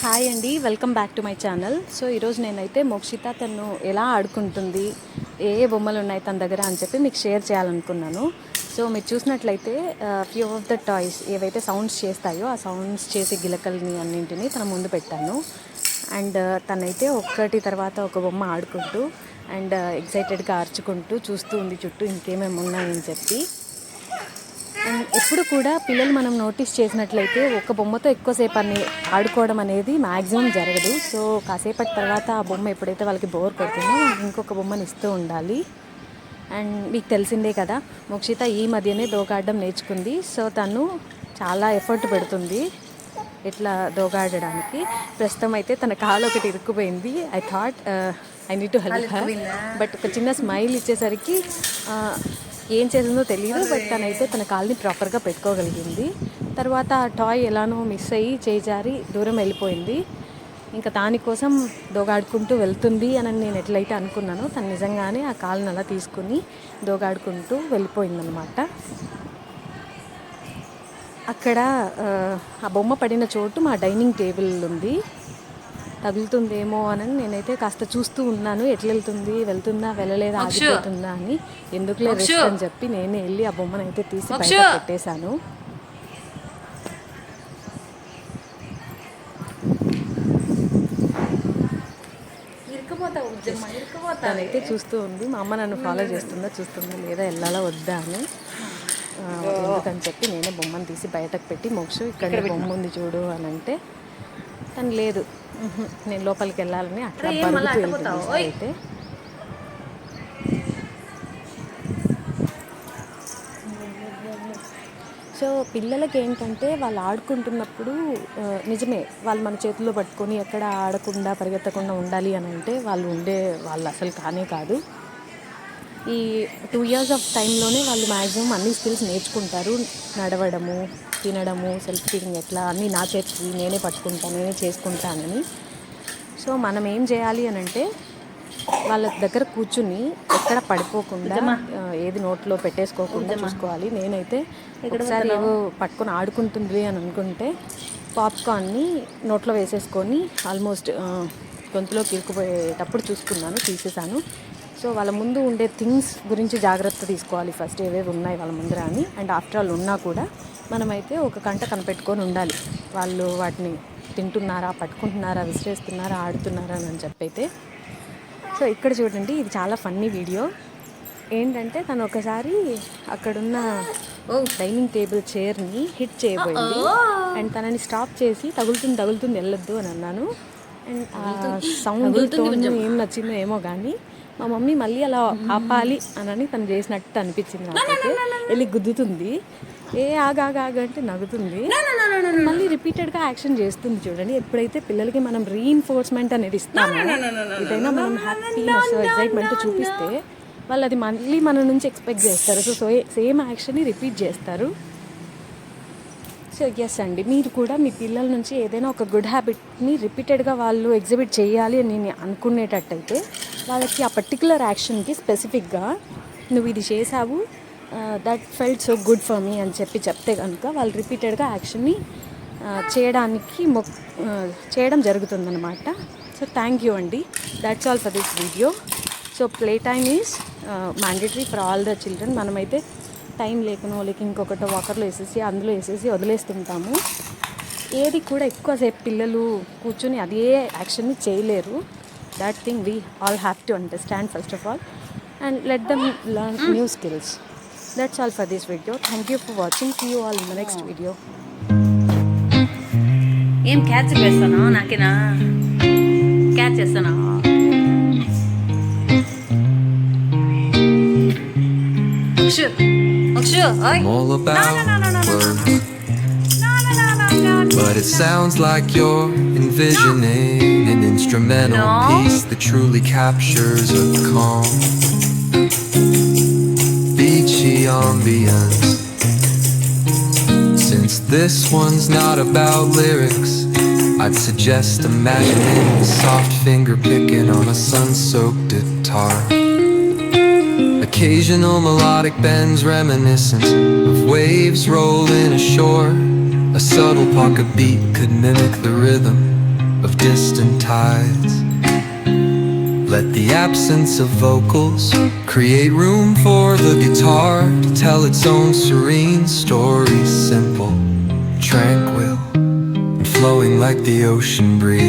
Hi అండి, welcome back to my channel. So ఈరోజు నేనైతే మోక్షిత తను ఎలా ఆడుకుంటుంది, ఏ ఏ బొమ్మలు ఉన్నాయి తన దగ్గర అని చెప్పి మీకు షేర్ చేయాలనుకున్నాను. సో మీరు చూసినట్లయితే ఫ్యూ ఆఫ్ ద టాయ్స్ ఏవైతే సౌండ్స్ చేస్తాయో ఆ సౌండ్స్ చేసే గిలకల్ని అన్నింటినీ తన ముందు పెట్టాను. అండ్ తనైతే ఒక్కటి తర్వాత ఒక బొమ్మ ఆడుకుంటూ అండ్ ఎక్సైటెడ్గా అరుచుకుంటూ చూస్తూ ఉంది చుట్టూ ఇంకేమేమి ఉన్నాయని చెప్పి. అండ్ ఎప్పుడు కూడా పిల్లలు మనం నోటీస్ చేసినట్లయితే ఒక బొమ్మతో ఎక్కువసేపు ఆడుకోవడం అనేది మ్యాక్సిమం జరగదు. సో కాసేపటి తర్వాత ఆ బొమ్మ ఎప్పుడైతే వాళ్ళకి బోర్ కొడుతుందో ఇంకొక బొమ్మను ఇస్తూ ఉండాలి. అండ్ మీకు తెలిసిందే కదా, మోక్షిత ఈ మధ్యనే దోగాడడం నేర్చుకుంది. సో తను చాలా ఎఫర్ట్ పెడుతుంది ఇట్లా దోగాడడానికి. ప్రస్తుతం అయితే తన కాలు ఒకటి ఇరుక్కుపోయింది. I thought I need to help her, but ఒక చిన్న స్మైల్ ఇచ్చేసరికి ఏం చేసిందో తెలియదు, బట్ తనైతే తన కాల్ని ప్రాపర్గా పెట్టుకోగలిగింది. తర్వాత ఆ టాయ్ ఎలానో మిస్ అయ్యి చేజారి దూరం వెళ్ళిపోయింది. ఇంకా దానికోసం దోగాడుకుంటూ వెళ్తుంది అని నేను ఎట్లయితే అనుకున్నానో, తను నిజంగానే ఆ కాల్ని అలా తీసుకుని దోగాడుకుంటూ వెళ్ళిపోయిందనమాట. అక్కడ ఆ బొమ్మ పడిన చోటు మా డైనింగ్ టేబుల్ ఉంది. తగులుతుందేమో అని నేనైతే కాస్త చూస్తూ ఉన్నాను, ఎట్లా వెళ్తుందా వెళ్ళలేదా ఆగిపోతుందా అని. ఎందుకులే రిస్క్ అని చెప్పి నేనే వెళ్ళి ఆ బొమ్మను అయితే తీసి బయట పెట్టేశాను. తనైతే చూస్తూ ఉంది, మా అమ్మ నన్ను ఫాలో చూస్తుందా లేదా వెళ్ళాలా వద్దా అని. ఎందుకని చెప్పి నేనే బొమ్మను తీసి బయటకు పెట్టి, మోక్ష ఇక్కడ బొమ్మ ఉంది చూడు అని అంటే తను లేదు, నేను లోపలికి వెళ్ళాలని అట్లా బరుగుతూ వెళ్తుంది. అయితే సో పిల్లలకి ఏంటంటే వాళ్ళు ఆడుకుంటున్నప్పుడు నిజమే వాళ్ళు మన చేతుల్లో పట్టుకొని ఎక్కడ ఆడకుండా పరిగెత్తకుండా ఉండాలి అని అంటే వాళ్ళు అసలు కానే కాదు. ఈ 2 years ఆఫ్ టైంలోనే వాళ్ళు మ్యాక్సిమం అన్ని స్కిల్స్ నేర్చుకుంటారు. నడవడము, తినడము, సెల్ఫ్ ఫీడింగ్ ఎట్లా అన్నీ నా చేతికి నేనే పట్టుకుంటాను, నేనే చేసుకుంటానని. సో మనం ఏం చేయాలి అని అంటే వాళ్ళ దగ్గర కూర్చుని ఎక్కడ పడిపోకుండా ఏది నోట్లో పెట్టేసుకోకుండా చూసుకోవాలి. నేనైతే ఒకసారి ఏవో పట్టుకొని ఆడుకుంటుంది అని అనుకుంటే పాప్కార్న్ని నోట్లో వేసేసుకొని ఆల్మోస్ట్ గొంతులోకి ఇరుక్కుపోయేటప్పుడు చూసుకున్నాను, తీసేసాను. సో వాళ్ళ ముందు ఉండే థింగ్స్ గురించి జాగ్రత్త తీసుకోవాలి ఫస్ట్, ఏవేవి ఉన్నాయి వాళ్ళ ముందర అని. అండ్ ఆఫ్టర్ ఆల్ ఉన్నా కూడా మనమైతే ఒక కంట కనిపెట్టుకొని ఉండాలి, వాళ్ళు వాటిని తింటున్నారా, పట్టుకుంటున్నారా, విసిరేస్తున్నారా, ఆడుతున్నారా అని చెప్పైతే. సో ఇక్కడ చూడండి, ఇది చాలా ఫన్నీ వీడియో. ఏంటంటే తను ఒకసారి అక్కడున్న డైనింగ్ టేబుల్ చైర్ని హిట్ చేయబోయింది. అండ్ తనని స్టాప్ చేసి తగులుతుంది వెళ్ళొద్దు అని అన్నాను. అండ్ సౌండ్ టోన్ ఏం నచ్చిందో ఏమో కానీ మా మమ్మీ మళ్ళీ అలా ఆపాలి అని తను చేసినట్టు అనిపించింది నాకైతే. వెళ్ళి గుద్దుతుంది, ఆగాగంటే నవ్వుతుంది, మళ్ళీ రిపీటెడ్గా యాక్షన్ చేస్తుంది. చూడండి, ఎప్పుడైతే పిల్లలకి మనం రీఇన్ఫోర్స్మెంట్ అనేది ఇస్తామో, ఏదైనా మనం హ్యాపీనెస్ ఎగ్జైట్మెంట్ చూపిస్తే వాళ్ళు అది మళ్ళీ మన నుంచి ఎక్స్పెక్ట్ చేస్తారు. సో సేమ్ యాక్షన్ని రిపీట్ చేస్తారు. సో ఎస్ అండి, మీరు కూడా మీ పిల్లల నుంచి ఏదైనా ఒక గుడ్ హ్యాబిట్ని రిపీటెడ్గా వాళ్ళు ఎగ్జిబిట్ చేయాలి అని నేను అనుకునేటట్టయితే వాళ్ళకి ఆ పర్టికులర్ యాక్షన్కి స్పెసిఫిక్గా నువ్వు ఇది చేసావు, that felt so good for me అని చెప్తే కనుక వాళ్ళు రిపీటెడ్గా యాక్షన్ని చేయడం జరుగుతుందన్నమాట. సో థ్యాంక్ యూ అండి, that's all for this video. So play time is mandatory for all the children. మనమైతే టైం లేకనో లేక ఇంకొకటో వాకర్లో అందులో వేసేసి వదిలేస్తుంటాము. ఏది కూడా ఎక్కువసేపు పిల్లలు కూర్చొని అదే యాక్షన్ని చేయలేరు. That thing we all have to understand first of all and let them learn new skills. That's all for this video. Thank you for watching. See you all in the next video. ఏం catch చేస్తాను నాకేనా? Catch చేస్తానా? I'm all about words, but it sounds like you're envisioning an instrumental piece that truly captures a calm, beachy ambience. Since this one's not about lyrics, I'd suggest imagining a soft finger picking on a sun-soaked guitar. Occasional melodic bends reminiscent of waves rolling ashore. A subtle pocket beat could mimic the rhythm distant tides. Let the absence of vocals create room for the guitar to tell its own serene story, simple, tranquil, and flowing like the ocean breeze.